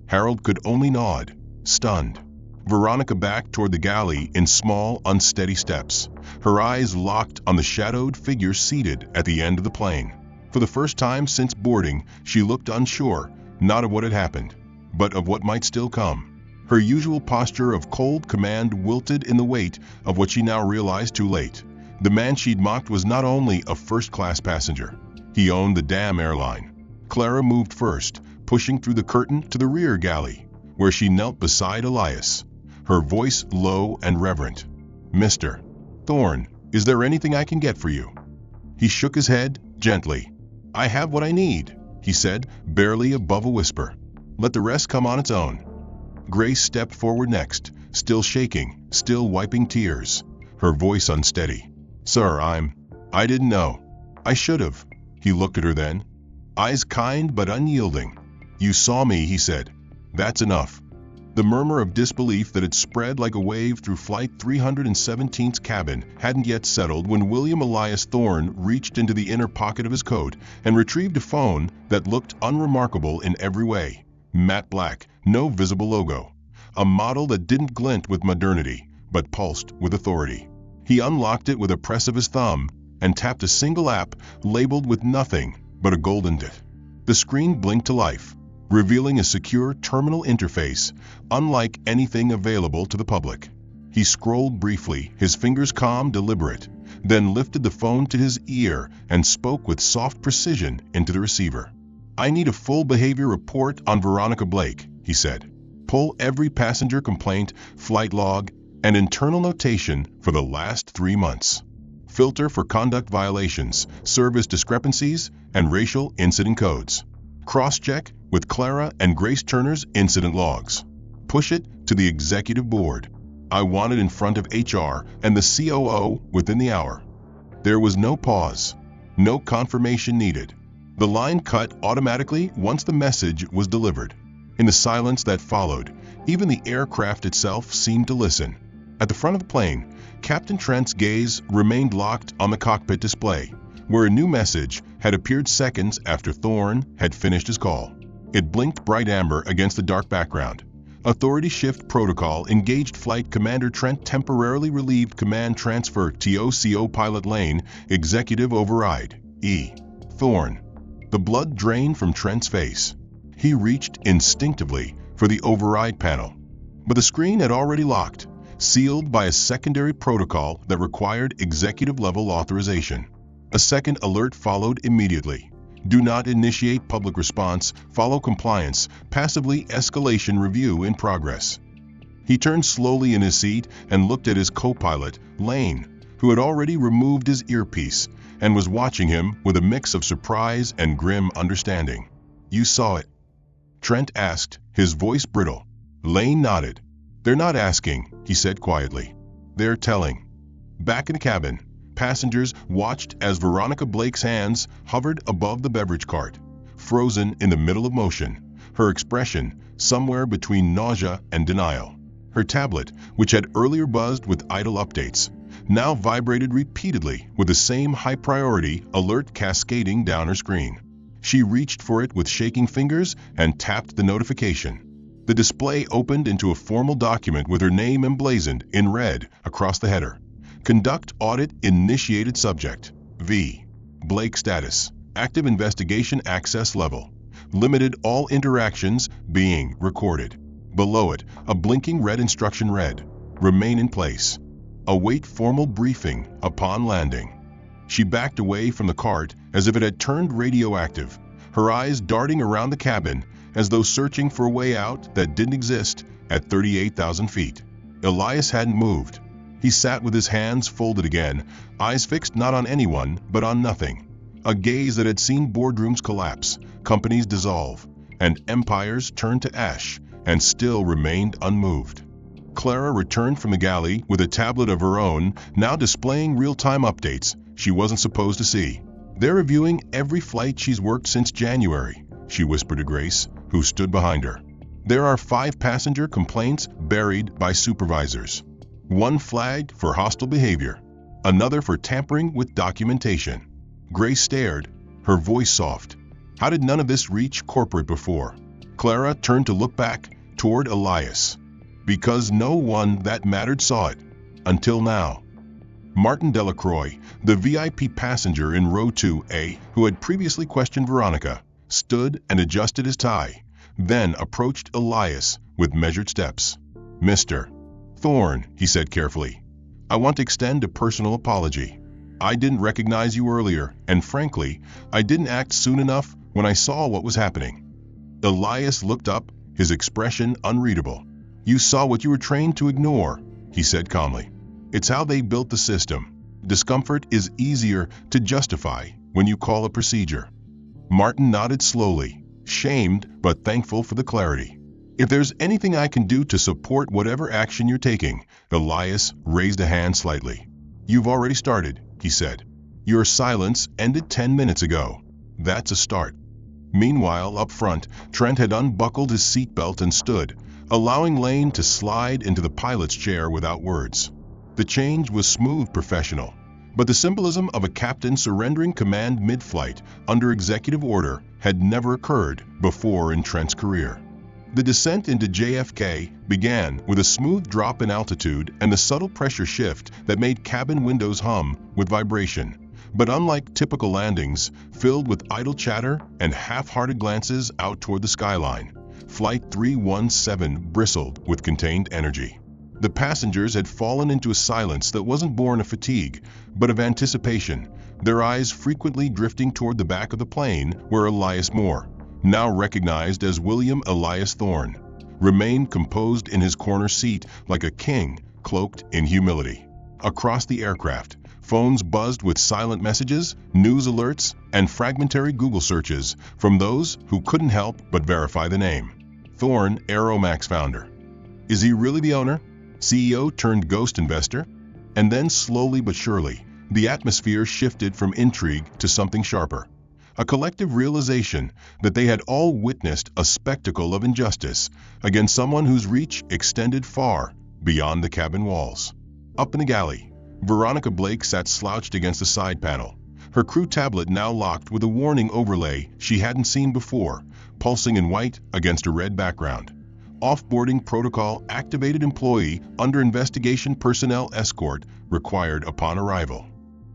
Harold could only nod, stunned. Veronica backed toward the galley in small, unsteady steps, her eyes locked on the shadowed figure seated at the end of the plane. For the first time since boarding, she looked unsure, not of what had happened, but of what might still come. Her usual posture of cold command wilted in the weight of what she now realized too late. The man she'd mocked was not only a first-class passenger. He owned the damn airline. Clara moved first, pushing through the curtain to the rear galley, where she knelt beside Elias, her voice low and reverent. "Mr. Thorne, is there anything I can get for you?" He shook his head gently. "I have what I need," he said, barely above a whisper. "Let the rest come on its own." Grace stepped forward next, still shaking, still wiping tears, her voice unsteady. "Sir, I didn't know. I should have." He looked at her then, eyes kind but unyielding. "You saw me," he said. "That's enough." The murmur of disbelief that had spread like a wave through Flight 317's cabin hadn't yet settled when William Elias Thorne reached into the inner pocket of his coat and retrieved a phone that looked unremarkable in every way. Matte black, no visible logo. A model that didn't glint with modernity, but pulsed with authority. He unlocked it with a press of his thumb and tapped a single app labeled with nothing but a golden dot. The screen blinked to life, revealing a secure terminal interface, unlike anything available to the public. He scrolled briefly, his fingers calm, deliberate, then lifted the phone to his ear and spoke with soft precision into the receiver. "I need a full behavior report on Veronica Blake," he said. "Pull every passenger complaint, flight log, and internal notation for the last 3 months. Filter for conduct violations, service discrepancies, and racial incident codes. Cross-check with Clara and Grace Turner's incident logs. Push it to the executive board. I want it in front of HR and the COO within the hour." There was no pause, no confirmation needed. The line cut automatically once the message was delivered. In the silence that followed, even the aircraft itself seemed to listen. At the front of the plane, Captain Trent's gaze remained locked on the cockpit display, where a new message had appeared seconds after Thorne had finished his call. It blinked bright amber against the dark background. Authority shift protocol engaged. Flight Commander Trent temporarily relieved. Command transfer TOCO pilot lane. Executive override. E. Thorne. The blood drained from Trent's face. He reached instinctively for the override panel, but the screen had already locked, sealed by a secondary protocol that required executive-level authorization. A second alert followed immediately. Do not initiate public response, follow compliance, passively escalation review in progress. He turned slowly in his seat and looked at his co-pilot, Lane, who had already removed his earpiece and was watching him with a mix of surprise and grim understanding. "You saw it?" Trent asked, his voice brittle. Lane nodded. "They're not asking," he said quietly. "They're telling." Back in the cabin, passengers watched as Veronica Blake's hands hovered above the beverage cart, frozen in the middle of motion. her expression somewhere between nausea and denial. Her tablet, which had earlier buzzed with idle updates, now vibrated repeatedly with the same high-priority alert cascading down her screen. She reached for it with shaking fingers and tapped the notification. The display opened into a formal document with her name emblazoned in red across the header. Conduct audit initiated subject. V. Blake status. Active investigation access level. Limited all interactions being recorded. Below it, a blinking red instruction read, remain in place. Await formal briefing upon landing. She backed away from the cart as if it had turned radioactive, her eyes darting around the cabin as though searching for a way out that didn't exist at 38,000 feet. Elias hadn't moved. He sat with his hands folded again, eyes fixed not on anyone but on nothing. A gaze that had seen boardrooms collapse, companies dissolve, and empires turn to ash, and still remained unmoved. Clara returned from the galley with a tablet of her own, now displaying real-time updates she wasn't supposed to see. They're reviewing every flight she's worked since January, she whispered to Grace, who stood behind her. There are 5 passenger complaints buried by supervisors. 1 flagged for hostile behavior, another for tampering with documentation. Grace stared, her voice soft. How did none of this reach corporate before? Clara turned to look back toward Elias. Because no one that mattered saw it, until now. Martin Delacroix, the VIP passenger in row 2A, who had previously questioned Veronica, stood and adjusted his tie, then approached Elias with measured steps. Mr. Thorne, he said carefully, I want to extend a personal apology. I didn't recognize you earlier, and frankly, I didn't act soon enough when I saw what was happening. Elias looked up, his expression unreadable. You saw what you were trained to ignore, he said calmly. It's how they built the system. Discomfort is easier to justify when you call a procedure. Martin nodded slowly, shamed but thankful for the clarity. If there's anything I can do to support whatever action you're taking, Elias raised a hand slightly. You've already started, he said. Your silence ended 10 minutes ago. That's a start. Meanwhile, up front, Trent had unbuckled his seatbelt and stood, allowing Lane to slide into the pilot's chair without words. The change was smooth professional, but the symbolism of a captain surrendering command mid-flight under executive order had never occurred before in Trent's career. The descent into JFK began with a smooth drop in altitude and the subtle pressure shift that made cabin windows hum with vibration, but unlike typical landings, filled with idle chatter and half-hearted glances out toward the skyline, Flight 317 bristled with contained energy. The passengers had fallen into a silence that wasn't born of fatigue, but of anticipation, their eyes frequently drifting toward the back of the plane where Elias Moore, now recognized as William Elias Thorne, remained composed in his corner seat like a king cloaked in humility. Across the aircraft, phones buzzed with silent messages, news alerts, and fragmentary Google searches from those who couldn't help but verify the name. Thorne, Aeromax founder. Is he really the owner? CEO turned ghost investor? And then slowly but surely, the atmosphere shifted from intrigue to something sharper. A collective realization that they had all witnessed a spectacle of injustice against someone whose reach extended far beyond the cabin walls. Up in the galley, Veronica Blake sat slouched against the side panel, her crew tablet now locked with a warning overlay she hadn't seen before, pulsing in white against a red background. Off-boarding protocol activated employee under investigation personnel escort required upon arrival.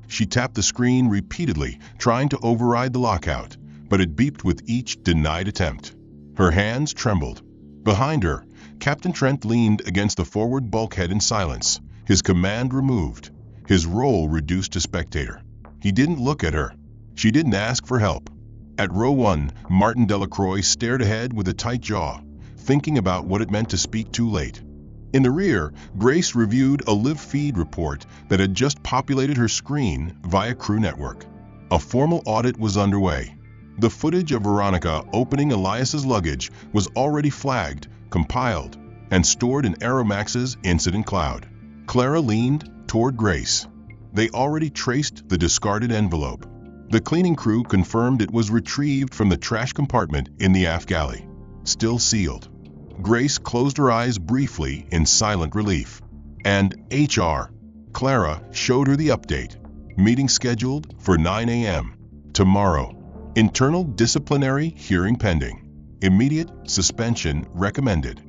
She tapped the screen repeatedly, trying to override the lockout, but it beeped with each denied attempt. Her hands trembled. Behind her, Captain Trent leaned against the forward bulkhead in silence, his command removed, his role reduced to spectator. He didn't look at her. She didn't ask for help. At row 1, Martin Delacroix stared ahead with a tight jaw, thinking about what it meant to speak too late. In the rear, Grace reviewed a live feed report that had just populated her screen via crew network. A formal audit was underway. The footage of Veronica opening Elias's luggage was already flagged, compiled, and stored in Aeromax's incident cloud. Clara leaned toward Grace. They already traced the discarded envelope. The cleaning crew confirmed it was retrieved from the trash compartment in the aft galley. still sealed. Grace closed her eyes briefly in silent relief. And HR. Clara showed her the update. Meeting scheduled for 9 a.m. tomorrow. Internal disciplinary hearing pending. Immediate suspension recommended.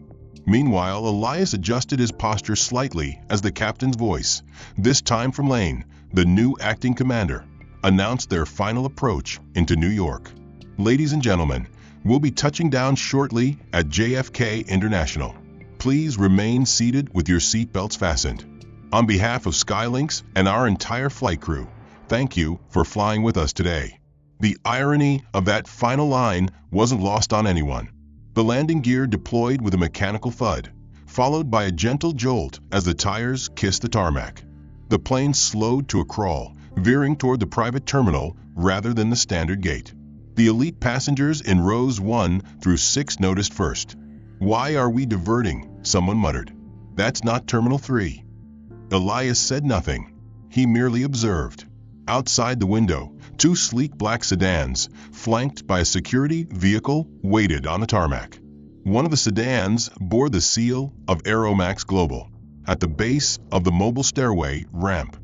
Meanwhile, Elias adjusted his posture slightly as the captain's voice, this time from Lane, the new acting commander, announced their final approach into New York. Ladies and gentlemen, we'll be touching down shortly at JFK International. Please remain seated with your seatbelts fastened. On behalf of Skylinks and our entire flight crew, thank you for flying with us today. The irony of that final line wasn't lost on anyone. The landing gear deployed with a mechanical thud, followed by a gentle jolt as the tires kissed the tarmac. The plane slowed to a crawl, veering toward the private terminal rather than the standard gate. The elite passengers in rows 1 through 6 noticed first. "Why are we diverting?" someone muttered. "That's not Terminal 3. Elias said nothing. He merely observed. Outside the window, 2 sleek black sedans, flanked by a security vehicle, waited on the tarmac. One of the sedans bore the seal of Aeromax Global. At the base of the mobile stairway ramp,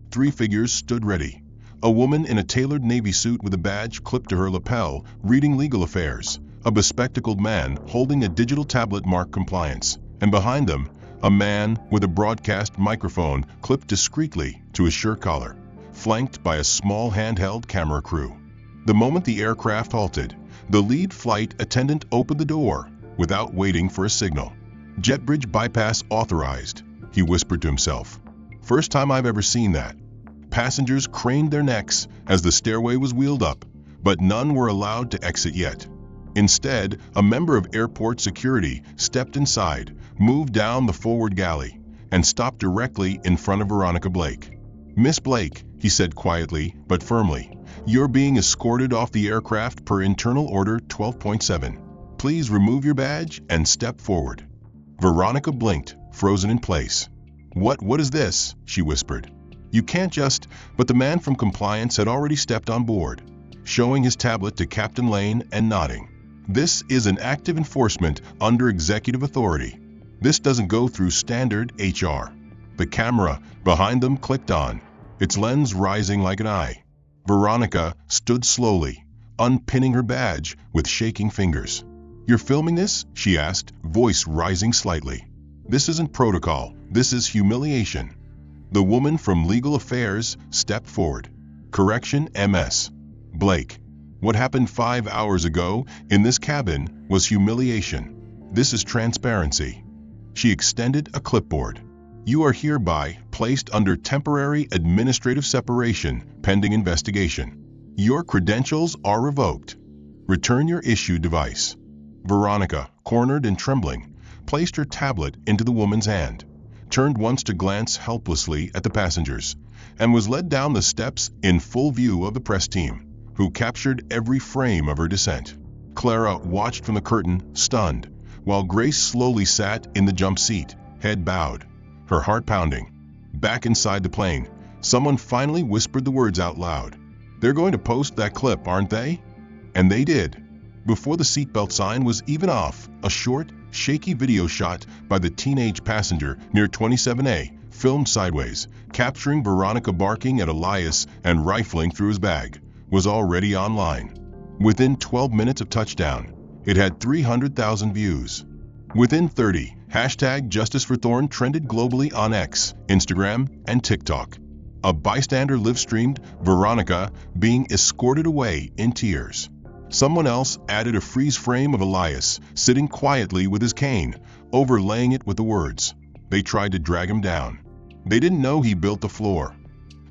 3 figures stood ready. A woman in a tailored navy suit with a badge clipped to her lapel, reading legal affairs. A bespectacled man holding a digital tablet marked compliance. And behind them, a man with a broadcast microphone clipped discreetly to his shirt collar, flanked by a small handheld camera crew. The moment the aircraft halted, the lead flight attendant opened the door without waiting for a signal. "Jetbridge bypass authorized," he whispered to himself. "First time I've ever seen that." Passengers craned their necks as the stairway was wheeled up, but none were allowed to exit yet. Instead, a member of airport security stepped inside, moved down the forward galley, and stopped directly in front of Veronica Blake. "Miss Blake," he said quietly but firmly, "you're being escorted off the aircraft per Internal Order 12.7. Please remove your badge and step forward." Veronica blinked, frozen in place. What is this?" she whispered. "You can't just—" But the man from compliance had already stepped on board, showing his tablet to Captain Lane and nodding. "This is an active enforcement under executive authority. This doesn't go through standard HR." The camera behind them clicked on, its lens rising like an eye. Veronica stood slowly, unpinning her badge with shaking fingers. "You're filming this?" she asked, voice rising slightly. "This isn't protocol, this is humiliation." The woman from Legal Affairs stepped forward. "Correction, MS. Blake. What happened 5 hours ago in this cabin was humiliation. This is transparency." She extended a clipboard. "You are hereby placed under temporary administrative separation pending investigation. Your credentials are revoked. Return your issue device." Veronica, cornered and trembling, placed her tablet into the woman's hand, turned once to glance helplessly at the passengers, and was led down the steps in full view of the press team, who captured every frame of her descent. Clara watched from the curtain, stunned, while Grace slowly sat in the jump seat, head bowed, her heart pounding. Back inside the plane, someone finally whispered the words out loud. "They're going to post that clip, aren't they?" And they did. Before the seatbelt sign was even off, a short, shaky video shot by the teenage passenger near 27A, filmed sideways, capturing Veronica barking at Elias and rifling through his bag, was already online. Within 12 minutes of touchdown, it had 300,000 views. Within 30, #JusticeForThorn trended globally on X, Instagram, and TikTok. A bystander live-streamed Veronica being escorted away in tears. Someone else added a freeze frame of Elias sitting quietly with his cane, overlaying it with the words, "They tried to drag him down. They didn't know he built the floor."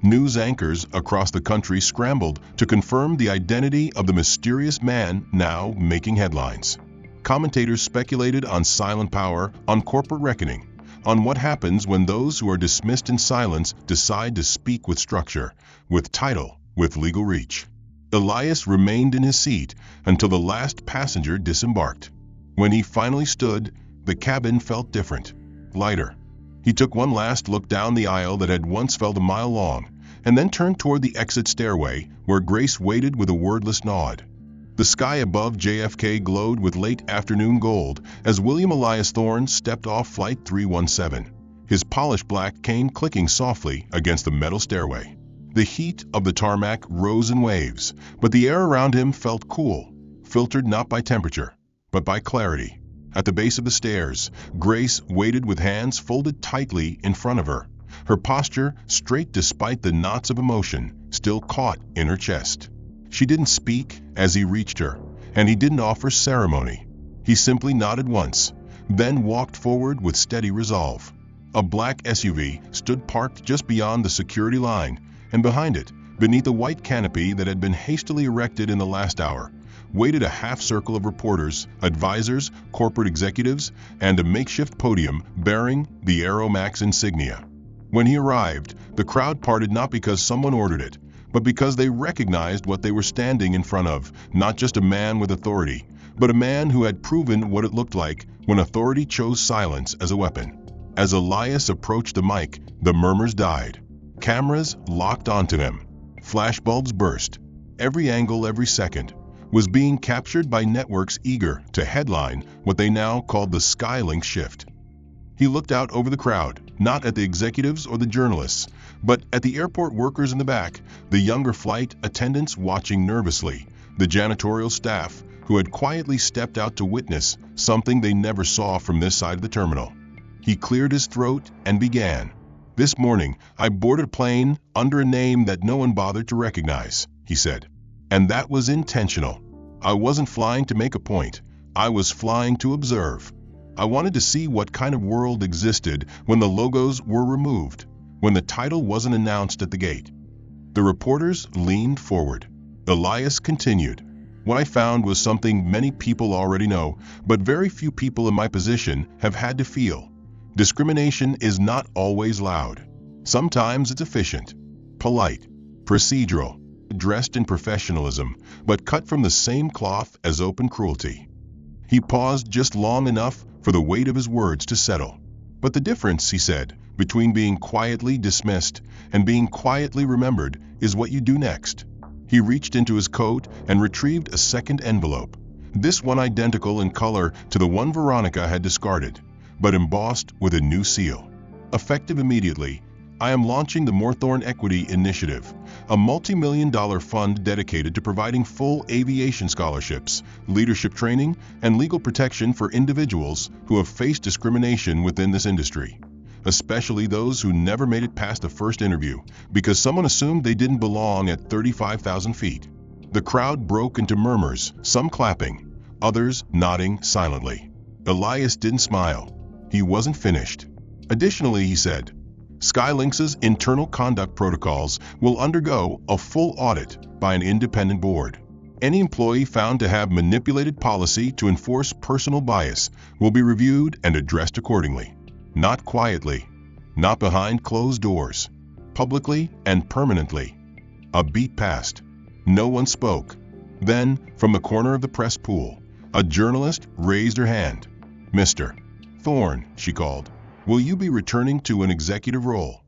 News anchors across the country scrambled to confirm the identity of the mysterious man now making headlines. Commentators speculated on silent power, on corporate reckoning, on what happens when those who are dismissed in silence decide to speak with structure, with title, with legal reach. Elias remained in his seat until the last passenger disembarked. When he finally stood, the cabin felt different, lighter. He took one last look down the aisle that had once felt a mile long, and then turned toward the exit stairway, where Grace waited with a wordless nod. The sky above JFK glowed with late afternoon gold as William Elias Thorne stepped off Flight 317, his polished black cane clicking softly against the metal stairway. The heat of the tarmac rose in waves, but the air around him felt cool, filtered not by temperature, but by clarity. At the base of the stairs, Grace waited with hands folded tightly in front of her, her posture straight despite the knots of emotion still caught in her chest. She didn't speak as he reached her, and he didn't offer ceremony. He simply nodded once, then walked forward with steady resolve. A black SUV stood parked just beyond the security line, and behind it, beneath a white canopy that had been hastily erected in the last hour, waited a half-circle of reporters, advisors, corporate executives, and a makeshift podium bearing the Aeromax insignia. When he arrived, the crowd parted not because someone ordered it, but because they recognized what they were standing in front of, not just a man with authority, but a man who had proven what it looked like when authority chose silence as a weapon. As Elias approached the mic, the murmurs died. Cameras locked onto him. Flashbulbs burst. Every angle, every second, was being captured by networks eager to headline what they now called the Skylink shift. He looked out over the crowd, not at the executives or the journalists, but at the airport workers in the back, the younger flight attendants watching nervously, the janitorial staff who had quietly stepped out to witness something they never saw from this side of the terminal. He cleared his throat and began. "This morning, I boarded a plane under a name that no one bothered to recognize," he said. "And that was intentional. I wasn't flying to make a point. I was flying to observe. I wanted to see what kind of world existed when the logos were removed, when the title wasn't announced at the gate." The reporters leaned forward. Elias continued. "What I found was something many people already know, but very few people in my position have had to feel. Discrimination is not always loud. Sometimes it's efficient, polite, procedural, dressed in professionalism, but cut from the same cloth as open cruelty." He paused just long enough for the weight of his words to settle. "But the difference," he said, "between being quietly dismissed and being quietly remembered is what you do next." He reached into his coat and retrieved a second envelope, this one identical in color to the one Veronica had discarded, but embossed with a new seal. "Effective immediately, I am launching the Moorthorne Equity Initiative, a multi-million-dollar fund dedicated to providing full aviation scholarships, leadership training, and legal protection for individuals who have faced discrimination within this industry, especially those who never made it past the first interview because someone assumed they didn't belong at 35,000 feet. The crowd broke into murmurs, some clapping, others nodding silently. Elias didn't smile. He wasn't finished. "Additionally," he said, "Skylinx's internal conduct protocols will undergo a full audit by an independent board. Any employee found to have manipulated policy to enforce personal bias will be reviewed and addressed accordingly. Not quietly, not behind closed doors, publicly and permanently." A beat passed. No one spoke. Then, from the corner of the press pool, a journalist raised her hand. "Mr. Thorne," she called, "will you be returning to an executive role?"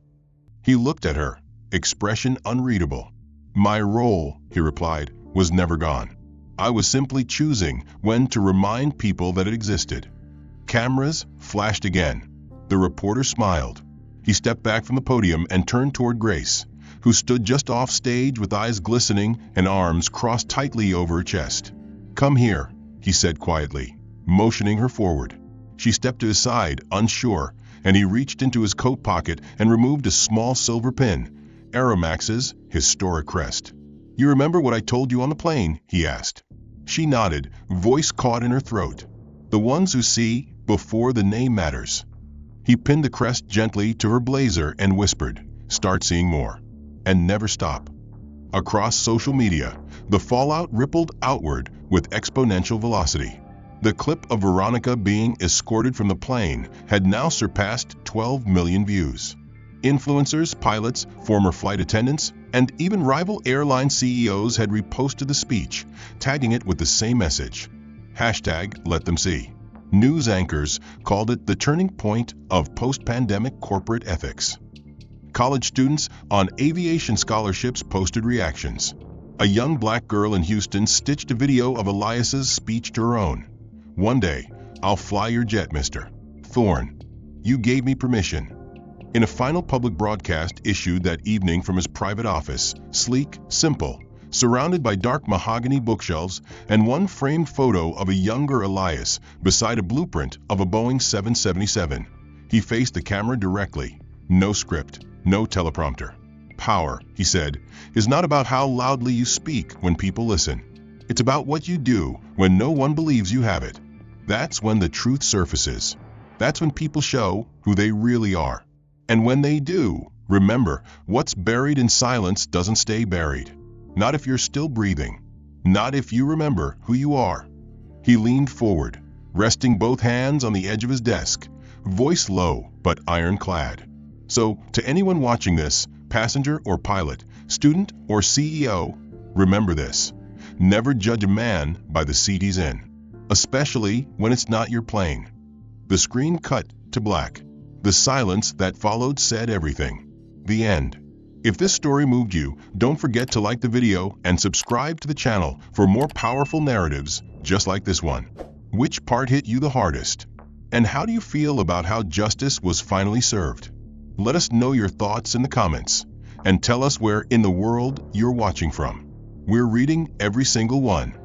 He looked at her, expression unreadable. "My role," he replied, "was never gone. I was simply choosing when to remind people that it existed." Cameras flashed again. The reporter smiled. He stepped back from the podium and turned toward Grace, who stood just off stage with eyes glistening and arms crossed tightly over her chest. "Come here," he said quietly, motioning her forward. She stepped to his side, unsure, and he reached into his coat pocket and removed a small silver pin, Aeromax's historic crest. "You remember what I told you on the plane?" he asked. She nodded, voice caught in her throat. "The ones who see before the name matters." He pinned the crest gently to her blazer and whispered, "Start seeing more. And never stop." Across social media, the fallout rippled outward with exponential velocity. The clip of Veronica being escorted from the plane had now surpassed 12 million views. Influencers, pilots, former flight attendants, and even rival airline CEOs had reposted the speech, tagging it with the same message. #LetThemSee. News anchors called it the turning point of post-pandemic corporate ethics. College students on aviation scholarships posted reactions. A young black girl in Houston stitched a video of Elias's speech to her own. "One day, I'll fly your jet, Mr. Thorne. You gave me permission." In a final public broadcast issued that evening from his private office, sleek, simple, surrounded by dark mahogany bookshelves and one framed photo of a younger Elias beside a blueprint of a Boeing 777, he faced the camera directly. No script, no teleprompter. "Power," he said, "is not about how loudly you speak when people listen. It's about what you do when no one believes you have it. That's when the truth surfaces. That's when people show who they really are. And when they do, remember, what's buried in silence doesn't stay buried. Not if you're still breathing. Not if you remember who you are." He leaned forward, resting both hands on the edge of his desk, voice low but ironclad. So, to anyone watching this, passenger or pilot, student or CEO, remember this. Never judge a man by the seat he's in, especially when it's not your plane. The screen cut to black. The silence that followed said everything. The end. If this story moved you, don't forget to like the video and subscribe to the channel for more powerful narratives just like this one. Which part hit you the hardest? And how do you feel about how justice was finally served? Let us know your thoughts in the comments, and tell us where in the world you're watching from. We're reading every single one.